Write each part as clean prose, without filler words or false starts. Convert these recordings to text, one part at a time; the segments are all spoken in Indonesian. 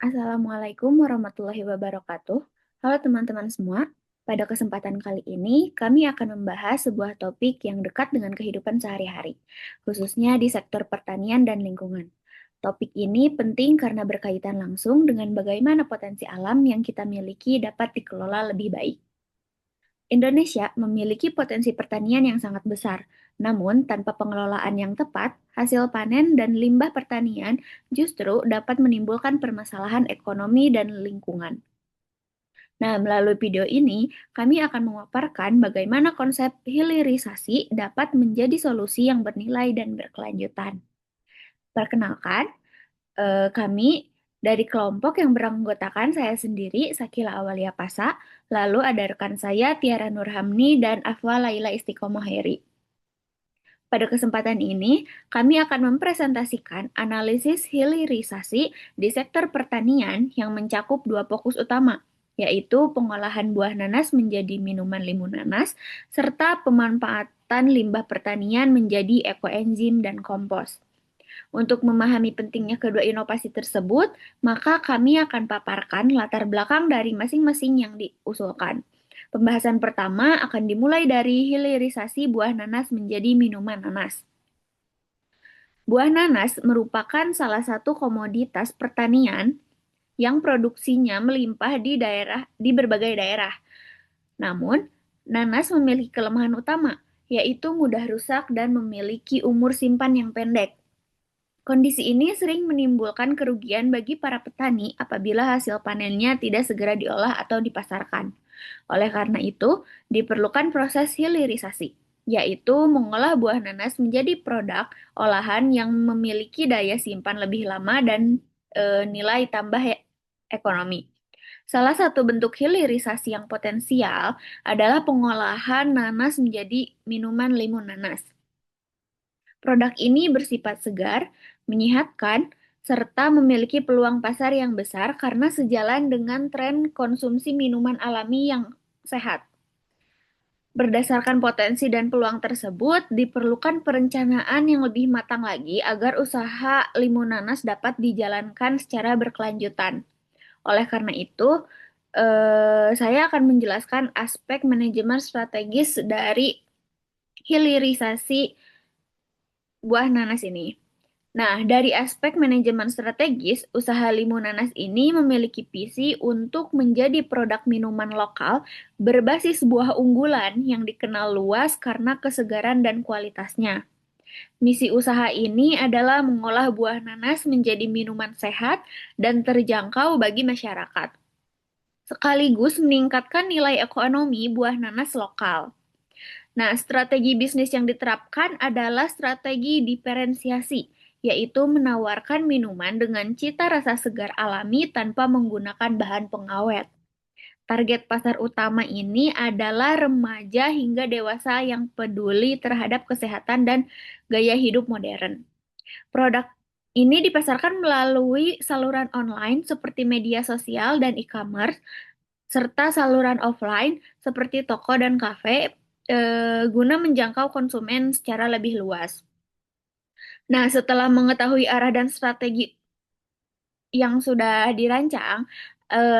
Assalamualaikum warahmatullahi wabarakatuh. Halo teman-teman semua. Pada kesempatan kali ini, kami akan membahas sebuah topik yang dekat dengan kehidupan sehari-hari, khususnya di sektor pertanian dan lingkungan. Topik ini penting karena berkaitan langsung dengan bagaimana potensi alam yang kita miliki dapat dikelola lebih baik. Indonesia memiliki potensi pertanian yang sangat besar, namun tanpa pengelolaan yang tepat, hasil panen dan limbah pertanian justru dapat menimbulkan permasalahan ekonomi dan lingkungan. Nah, melalui video ini, kami akan memaparkan bagaimana konsep hilirisasi dapat menjadi solusi yang bernilai dan berkelanjutan. Perkenalkan, kami dari kelompok yang beranggotakan saya sendiri, Sakila Awalia Pasa, lalu ada rekan saya Tiara Nurhamni dan Afwa Laila Istiqomah Heri. Pada kesempatan ini, kami akan mempresentasikan analisis hilirisasi di sektor pertanian yang mencakup dua fokus utama, yaitu pengolahan buah nanas menjadi minuman limun nanas, serta pemanfaatan limbah pertanian menjadi ekoenzim dan kompos. Untuk memahami pentingnya kedua inovasi tersebut, maka kami akan paparkan latar belakang dari masing-masing yang diusulkan. Pembahasan pertama akan dimulai dari hilirisasi buah nanas menjadi minuman nanas. Buah nanas merupakan salah satu komoditas pertanian yang produksinya melimpah di berbagai daerah. Namun, nanas memiliki kelemahan utama, yaitu mudah rusak dan memiliki umur simpan yang pendek. Kondisi ini sering menimbulkan kerugian bagi para petani apabila hasil panennya tidak segera diolah atau dipasarkan. Oleh karena itu, diperlukan proses hilirisasi, yaitu mengolah buah nanas menjadi produk olahan yang memiliki daya simpan lebih lama dan nilai tambah ekonomi. Salah satu bentuk hilirisasi yang potensial adalah pengolahan nanas menjadi minuman limun nanas. Produk ini bersifat segar, menyehatkan, serta memiliki peluang pasar yang besar karena sejalan dengan tren konsumsi minuman alami yang sehat. Berdasarkan potensi dan peluang tersebut, diperlukan perencanaan yang lebih matang lagi agar usaha limun nanas dapat dijalankan secara berkelanjutan. Oleh karena itu, saya akan menjelaskan aspek manajemen strategis dari hilirisasi buah nanas ini. Nah, dari aspek manajemen strategis, usaha limun nanas ini memiliki visi untuk menjadi produk minuman lokal berbasis buah unggulan yang dikenal luas karena kesegaran dan kualitasnya. Misi usaha ini adalah mengolah buah nanas menjadi minuman sehat dan terjangkau bagi masyarakat, sekaligus meningkatkan nilai ekonomi buah nanas lokal. Nah, strategi bisnis yang diterapkan adalah strategi diferensiasi, yaitu menawarkan minuman dengan cita rasa segar alami tanpa menggunakan bahan pengawet. Target pasar utama ini adalah remaja hingga dewasa yang peduli terhadap kesehatan dan gaya hidup modern. Produk ini dipasarkan melalui saluran online seperti media sosial dan e-commerce, serta saluran offline seperti toko dan kafe, guna menjangkau konsumen secara lebih luas. Nah, setelah mengetahui arah dan strategi yang sudah dirancang,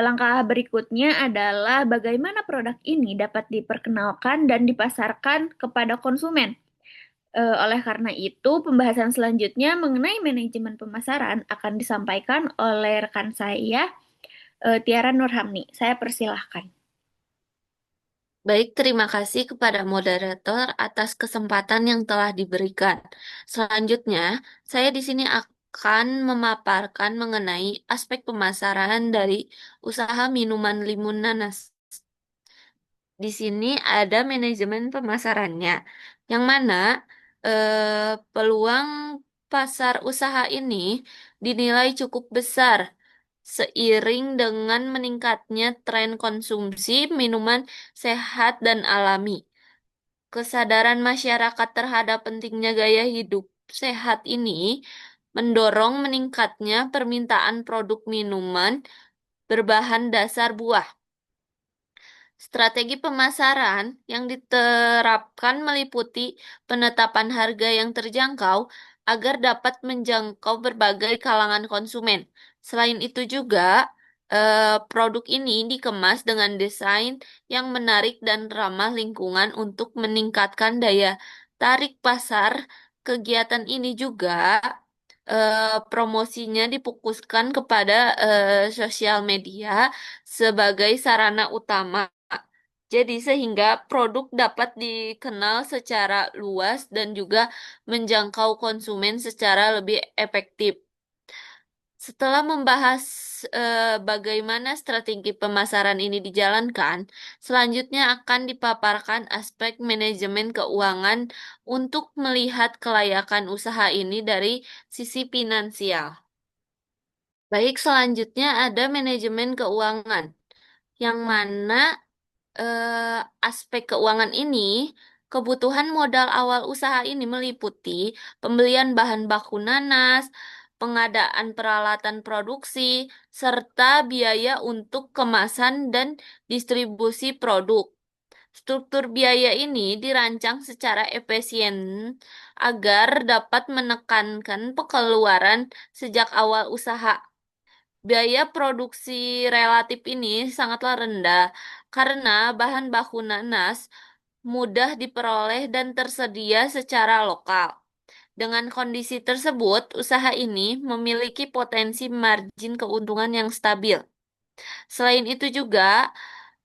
langkah berikutnya adalah bagaimana produk ini dapat diperkenalkan dan dipasarkan kepada konsumen. Oleh karena itu, pembahasan selanjutnya mengenai manajemen pemasaran akan disampaikan oleh rekan saya, Tiara Nurhamni. Saya persilahkan. Baik, terima kasih kepada moderator atas kesempatan yang telah diberikan. Selanjutnya, saya di sini akan memaparkan mengenai aspek pemasaran dari usaha minuman limun nanas. Di sini ada manajemen pemasarannya, yang mana peluang pasar usaha ini dinilai cukup besar seiring dengan meningkatnya tren konsumsi minuman sehat dan alami. Kesadaran masyarakat terhadap pentingnya gaya hidup sehat ini mendorong meningkatnya permintaan produk minuman berbahan dasar buah. Strategi pemasaran yang diterapkan meliputi penetapan harga yang terjangkau agar dapat menjangkau berbagai kalangan konsumen, Selain itu juga, produk ini dikemas dengan desain yang menarik dan ramah lingkungan untuk meningkatkan daya tarik pasar. Kegiatan ini juga promosinya difokuskan kepada sosial media sebagai sarana utama. Jadi sehingga produk dapat dikenal secara luas dan juga menjangkau konsumen secara lebih efektif. Setelah membahas bagaimana strategi pemasaran ini dijalankan, selanjutnya akan dipaparkan aspek manajemen keuangan untuk melihat kelayakan usaha ini dari sisi finansial. Baik, selanjutnya ada manajemen keuangan, yang mana aspek keuangan ini, kebutuhan modal awal usaha ini meliputi pembelian bahan baku nanas, pengadaan peralatan produksi, serta biaya untuk kemasan dan distribusi produk. Struktur biaya ini dirancang secara efisien agar dapat menekankan pengeluaran sejak awal usaha. Biaya produksi relatif ini sangatlah rendah karena bahan baku nanas mudah diperoleh dan tersedia secara lokal. Dengan kondisi tersebut, usaha ini memiliki potensi margin keuntungan yang stabil. Selain itu juga,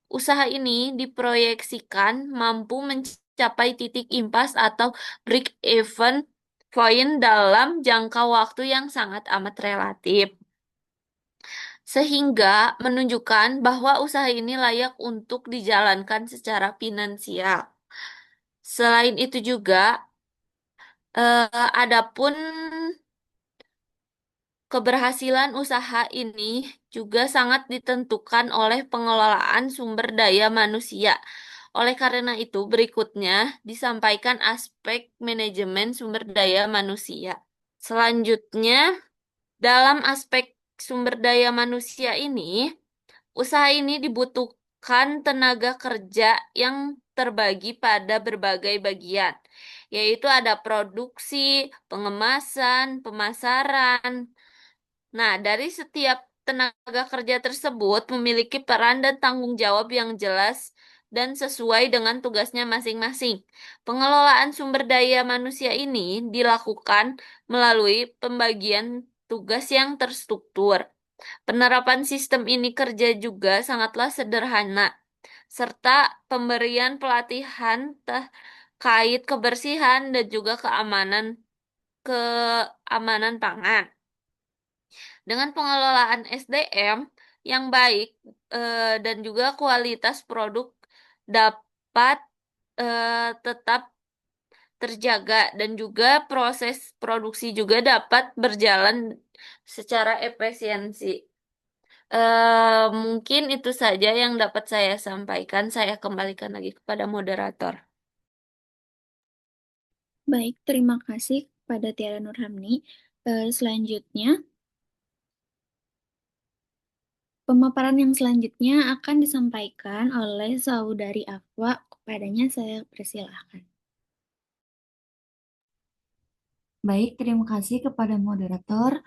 usaha ini diproyeksikan mampu mencapai titik impas atau break-even point dalam jangka waktu yang sangat amat relatif, sehingga menunjukkan bahwa usaha ini layak untuk dijalankan secara finansial. Selain itu juga, adapun keberhasilan usaha ini juga sangat ditentukan oleh pengelolaan sumber daya manusia. Oleh karena itu, berikutnya disampaikan aspek manajemen sumber daya manusia. Selanjutnya, dalam aspek sumber daya manusia ini, usaha ini dibutuhkan tenaga kerja yang terbagi pada berbagai bagian, yaitu ada produksi, pengemasan, pemasaran. Nah, dari setiap tenaga kerja tersebut memiliki peran dan tanggung jawab yang jelas dan sesuai dengan tugasnya masing-masing. Pengelolaan sumber daya manusia ini dilakukan melalui pembagian tugas yang terstruktur. Penerapan sistem ini kerja juga sangatlah sederhana, serta pemberian pelatihan terkait kebersihan dan juga keamanan pangan. Dengan pengelolaan SDM yang baik dan juga kualitas produk dapat tetap terjaga dan juga proses produksi juga dapat berjalan secara efisiensi. Mungkin itu saja yang dapat saya sampaikan. Saya kembalikan lagi kepada moderator. Baik, terima kasih kepada Tiara Nurhamni. Selanjutnya, pemaparan yang selanjutnya akan disampaikan oleh Saudari Afwa. Kepadanya saya persilahkan. Baik, terima kasih kepada moderator.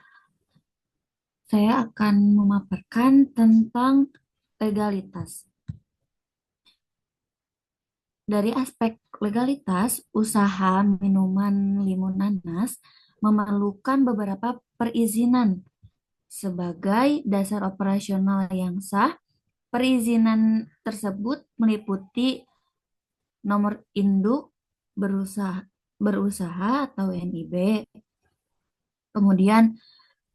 Saya akan memaparkan tentang legalitas. Dari aspek legalitas, usaha minuman limun nanas memerlukan beberapa perizinan sebagai dasar operasional yang sah. Perizinan tersebut meliputi nomor induk berusaha atau NIB, kemudian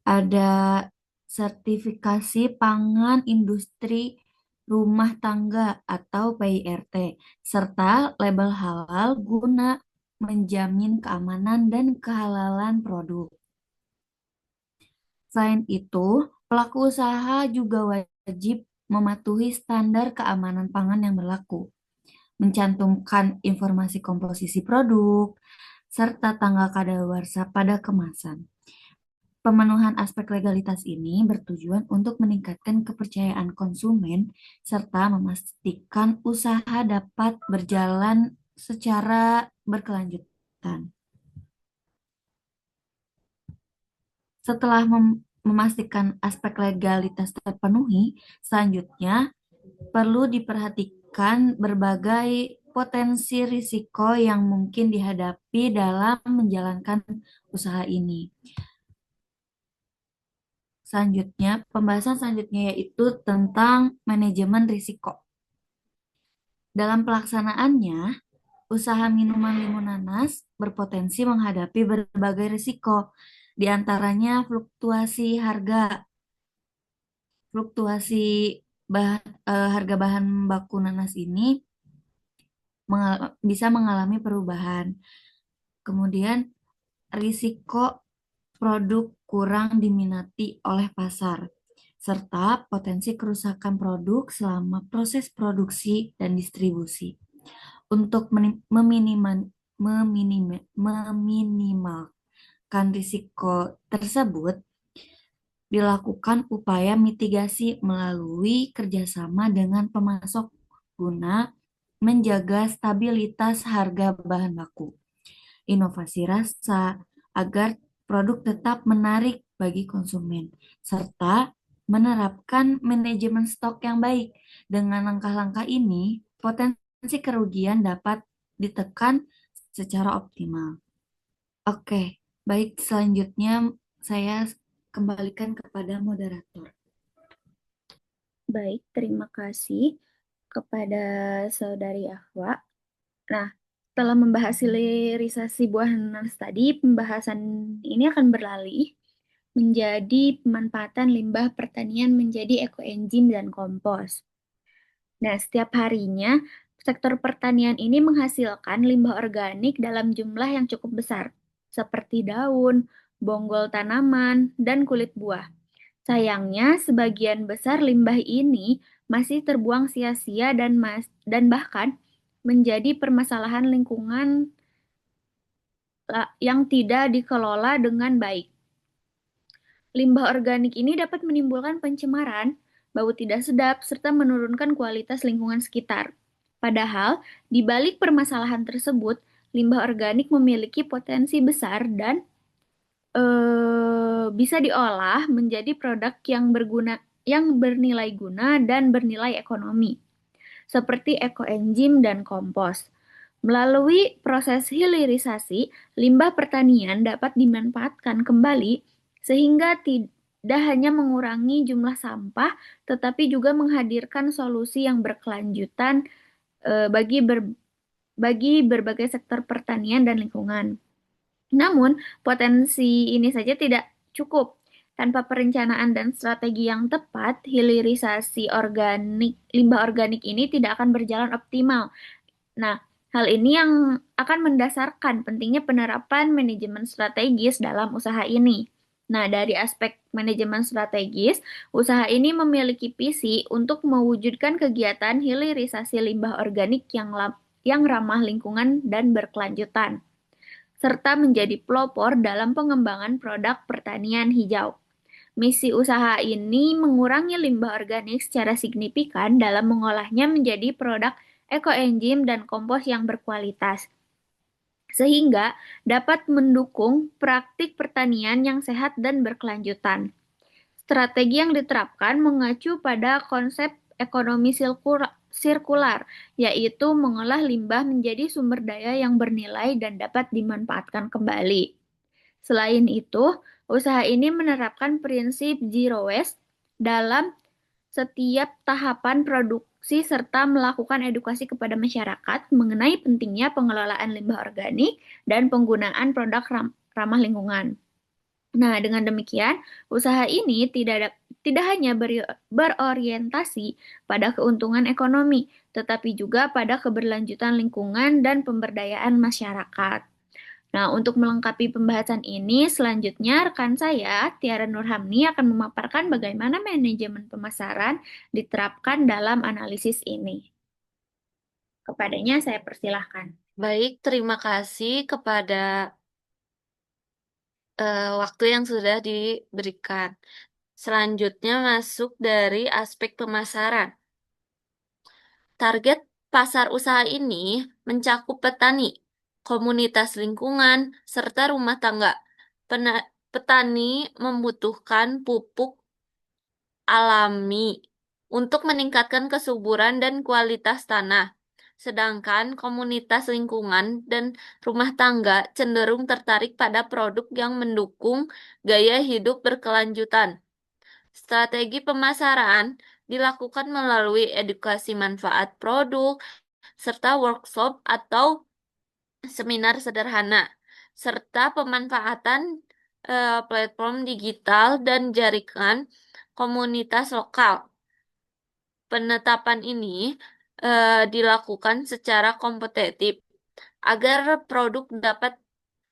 ada sertifikasi pangan industri rumah tangga atau PIRT, serta label halal guna menjamin keamanan dan kehalalan produk. Selain itu, pelaku usaha juga wajib mematuhi standar keamanan pangan yang berlaku, mencantumkan informasi komposisi produk, serta tanggal kadaluarsa pada kemasan. Pemenuhan aspek legalitas ini bertujuan untuk meningkatkan kepercayaan konsumen serta memastikan usaha dapat berjalan secara berkelanjutan. Setelah memastikan aspek legalitas terpenuhi, selanjutnya perlu diperhatikan berbagai potensi risiko yang mungkin dihadapi dalam menjalankan usaha ini. Selanjutnya, pembahasan selanjutnya yaitu tentang manajemen risiko. Dalam pelaksanaannya, usaha minuman limun nanas berpotensi menghadapi berbagai risiko, di antaranya fluktuasi harga bahan baku nanas ini bisa mengalami perubahan. Kemudian risiko produk kurang diminati oleh pasar, serta potensi kerusakan produk selama proses produksi dan distribusi. Untuk meminimalkan risiko tersebut, dilakukan upaya mitigasi melalui kerjasama dengan pemasok guna menjaga stabilitas harga bahan baku, inovasi rasa agar produk tetap menarik bagi konsumen, serta menerapkan manajemen stok yang baik. Dengan langkah-langkah ini, potensi kerugian dapat ditekan secara optimal. Oke, baik, selanjutnya saya kembalikan kepada moderator. Baik, terima kasih kepada Saudari Ahwa. Nah, setelah membahas hilirisasi buah nanas tadi, pembahasan ini akan beralih menjadi pemanfaatan limbah pertanian menjadi ekoenzim dan kompos. Nah, setiap harinya, sektor pertanian ini menghasilkan limbah organik dalam jumlah yang cukup besar, seperti daun, bonggol tanaman, dan kulit buah. Sayangnya, sebagian besar limbah ini masih terbuang sia-sia dan bahkan menjadi permasalahan lingkungan yang tidak dikelola dengan baik. Limbah organik ini dapat menimbulkan pencemaran, bau tidak sedap, serta menurunkan kualitas lingkungan sekitar. Padahal, di balik permasalahan tersebut, limbah organik memiliki potensi besar dan bisa diolah menjadi produk yang bernilai guna dan bernilai ekonomi, seperti ekoenzim dan kompos. Melalui proses hilirisasi, limbah pertanian dapat dimanfaatkan kembali sehingga tidak hanya mengurangi jumlah sampah, tetapi juga menghadirkan solusi yang berkelanjutan bagi berbagai sektor pertanian dan lingkungan. Namun, potensi ini saja tidak cukup. Tanpa perencanaan dan strategi yang tepat, limbah organik ini tidak akan berjalan optimal. Nah, hal ini yang akan mendasarkan pentingnya penerapan manajemen strategis dalam usaha ini. Nah, dari aspek manajemen strategis, usaha ini memiliki visi untuk mewujudkan kegiatan hilirisasi limbah organik yang ramah lingkungan dan berkelanjutan, serta menjadi pelopor dalam pengembangan produk pertanian hijau. Misi usaha ini mengurangi limbah organik secara signifikan dalam mengolahnya menjadi produk ekoenzim dan kompos yang berkualitas, sehingga dapat mendukung praktik pertanian yang sehat dan berkelanjutan. Strategi yang diterapkan mengacu pada konsep ekonomi sirkular, yaitu mengolah limbah menjadi sumber daya yang bernilai dan dapat dimanfaatkan kembali. Selain itu, usaha ini menerapkan prinsip zero waste dalam setiap tahapan produksi serta melakukan edukasi kepada masyarakat mengenai pentingnya pengelolaan limbah organik dan penggunaan produk ramah lingkungan. Nah, dengan demikian, usaha ini tidak hanya berorientasi pada keuntungan ekonomi, tetapi juga pada keberlanjutan lingkungan dan pemberdayaan masyarakat. Nah, untuk melengkapi pembahasan ini, selanjutnya rekan saya, Tiara Nurhamni, akan memaparkan bagaimana manajemen pemasaran diterapkan dalam analisis ini. Kepadanya saya persilahkan. Baik, terima kasih kepada waktu yang sudah diberikan. Selanjutnya masuk dari aspek pemasaran. Target pasar usaha ini mencakup petani, komunitas lingkungan, serta rumah tangga. Petani membutuhkan pupuk alami untuk meningkatkan kesuburan dan kualitas tanah. Sedangkan komunitas lingkungan dan rumah tangga cenderung tertarik pada produk yang mendukung gaya hidup berkelanjutan. Strategi pemasaran dilakukan melalui edukasi manfaat produk, serta workshop atau seminar sederhana, serta pemanfaatan platform digital dan jaringan komunitas lokal. Penetapan ini dilakukan secara kompetitif agar produk dapat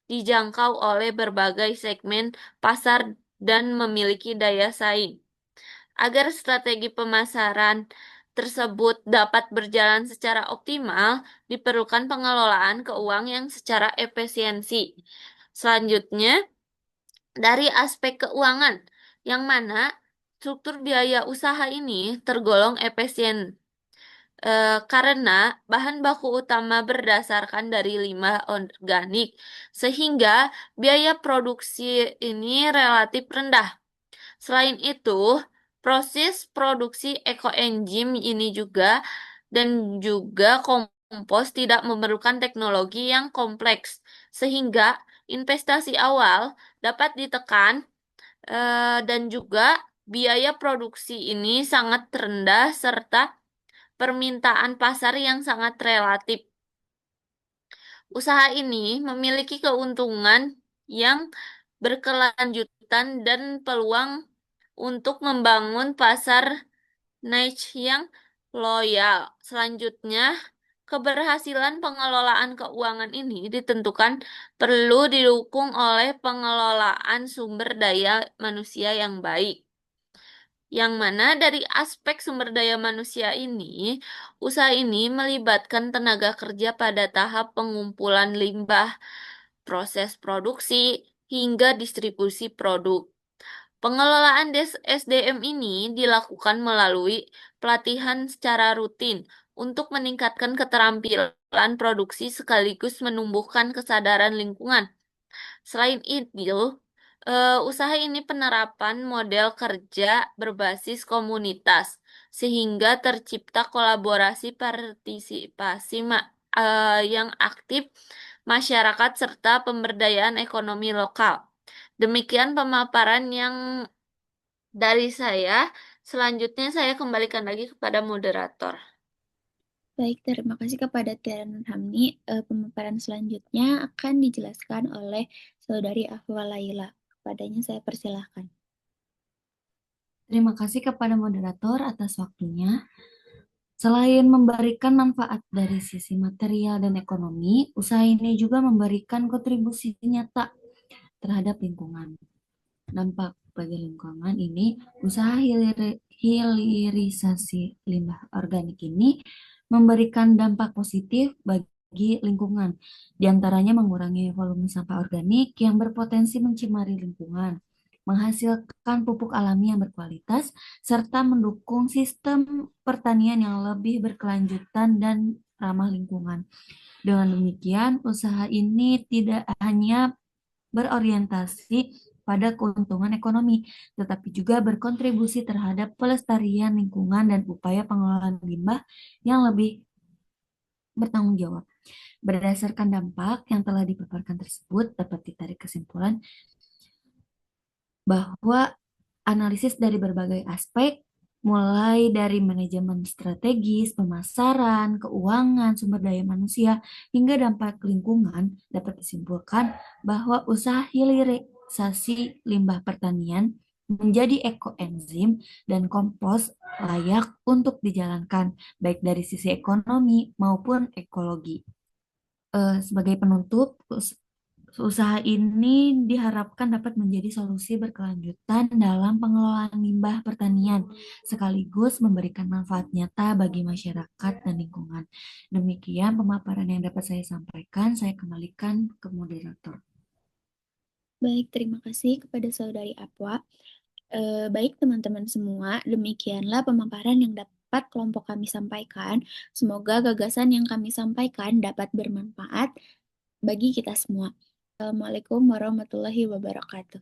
dijangkau oleh berbagai segmen pasar dan memiliki daya saing. Agar strategi pemasaran tersebut dapat berjalan secara optimal, diperlukan pengelolaan keuangan yang secara efisiensi. Selanjutnya, dari aspek keuangan, yang mana struktur biaya usaha ini tergolong efisien karena bahan baku utama berdasarkan dari limbah organik, sehingga biaya produksi ini relatif rendah. Selain itu, proses produksi ekoenzim ini juga kompos tidak memerlukan teknologi yang kompleks, sehingga investasi awal dapat ditekan dan juga biaya produksi ini sangat rendah serta permintaan pasar yang sangat relatif. Usaha ini memiliki keuntungan yang berkelanjutan dan peluang untuk membangun pasar niche yang loyal. Selanjutnya, keberhasilan pengelolaan keuangan ini ditentukan perlu didukung oleh pengelolaan sumber daya manusia yang baik. Yang mana dari aspek sumber daya manusia ini, usaha ini melibatkan tenaga kerja pada tahap pengumpulan limbah, proses produksi, hingga distribusi produk. Pengelolaan SDM ini dilakukan melalui pelatihan secara rutin untuk meningkatkan keterampilan produksi sekaligus menumbuhkan kesadaran lingkungan. Selain itu, usaha ini penerapan model kerja berbasis komunitas, sehingga tercipta kolaborasi partisipasi yang aktif masyarakat serta pemberdayaan ekonomi lokal. Demikian pemaparan yang dari saya. Selanjutnya saya kembalikan lagi kepada moderator. Baik, terima kasih kepada Tiara Nurhamni. Pemaparan selanjutnya akan dijelaskan oleh Saudari Afwa Laila. Kepadanya saya persilahkan. Terima kasih kepada moderator atas waktunya. Selain memberikan manfaat dari sisi material dan ekonomi, usaha ini juga memberikan kontribusi nyata terhadap lingkungan. Dampak bagi lingkungan ini, usaha hilirisasi limbah organik ini memberikan dampak positif bagi lingkungan, diantaranya mengurangi volume sampah organik yang berpotensi mencemari lingkungan, menghasilkan pupuk alami yang berkualitas, serta mendukung sistem pertanian yang lebih berkelanjutan dan ramah lingkungan. Dengan demikian, usaha ini tidak hanya berorientasi pada keuntungan ekonomi, tetapi juga berkontribusi terhadap pelestarian lingkungan dan upaya pengelolaan limbah yang lebih bertanggung jawab. Berdasarkan dampak yang telah dipaparkan tersebut, dapat ditarik kesimpulan bahwa analisis dari berbagai aspek, mulai dari manajemen strategis, pemasaran, keuangan, sumber daya manusia, hingga dampak lingkungan, dapat disimpulkan bahwa usaha hilirisasi limbah pertanian menjadi ekoenzim dan kompos layak untuk dijalankan, baik dari sisi ekonomi maupun ekologi. Sebagai penutup, usaha ini diharapkan dapat menjadi solusi berkelanjutan dalam pengelolaan limbah pertanian, sekaligus memberikan manfaat nyata bagi masyarakat dan lingkungan. Demikian pemaparan yang dapat saya sampaikan. Saya kembalikan ke moderator. Baik, terima kasih kepada Saudari Afwa. Baik teman-teman semua, demikianlah pemaparan yang dapat kelompok kami sampaikan. Semoga gagasan yang kami sampaikan dapat bermanfaat bagi kita semua. Assalamualaikum warahmatullahi wabarakatuh.